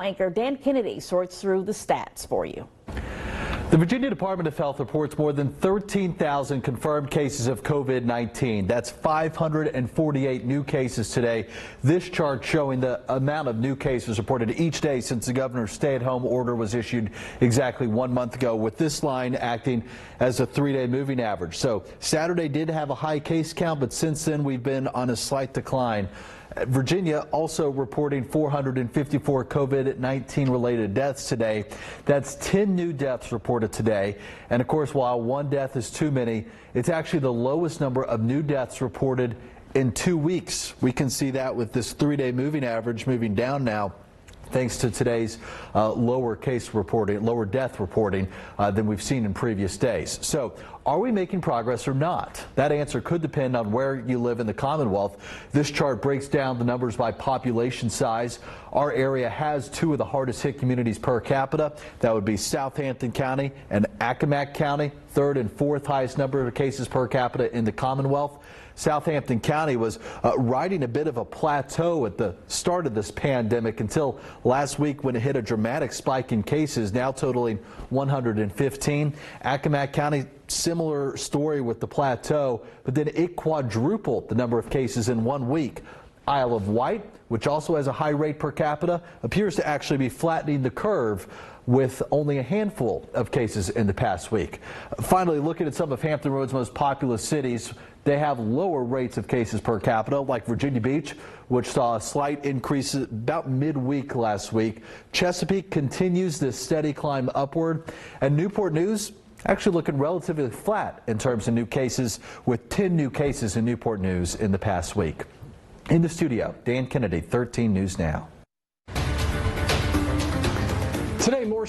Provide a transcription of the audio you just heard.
Anchor Dan Kennedy sorts through the stats for you. The Virginia Department of Health reports more than 13,000 confirmed cases of COVID-19. That's 548 new cases today. This chart showing the amount of new cases reported each day since the governor's stay-at-home order was issued exactly 1 month ago, with this line acting as a 3-day moving average. So Saturday did have a high case count, but since then we've been on a slight decline. Virginia also reporting 454 COVID-19 related deaths today. That's 10 new deaths reported today. And of course, while one death is too many, it's actually the lowest number of new deaths reported in 2 weeks. We can see that with this 3-day moving average moving down now, thanks to today's lower death reporting than we've seen in previous days. So are we making progress or not? That answer could depend on where you live in the Commonwealth. This chart breaks down the numbers by population size. Our area has two of the hardest hit communities per capita. That would be Southampton County and Accomack County, third and fourth highest number of cases per capita in the Commonwealth. Southampton County was riding a bit of a plateau at the start of this pandemic until last week when it hit a dramatic spike in cases, now totaling 115. Accomack County, similar story with the plateau, but then it quadrupled the number of cases in 1 week. Isle of Wight, which also has a high rate per capita, appears to actually be flattening the curve with only a handful of cases in the past week. Finally, looking at some of Hampton Roads' most populous cities, they have lower rates of cases per capita, like Virginia Beach, which saw a slight increase about midweek last week. Chesapeake continues this steady climb upward, and Newport News actually looking relatively flat in terms of new cases, with 10 new cases in Newport News in the past week. In the studio, Dan Kennedy, 13 News Now. Today, more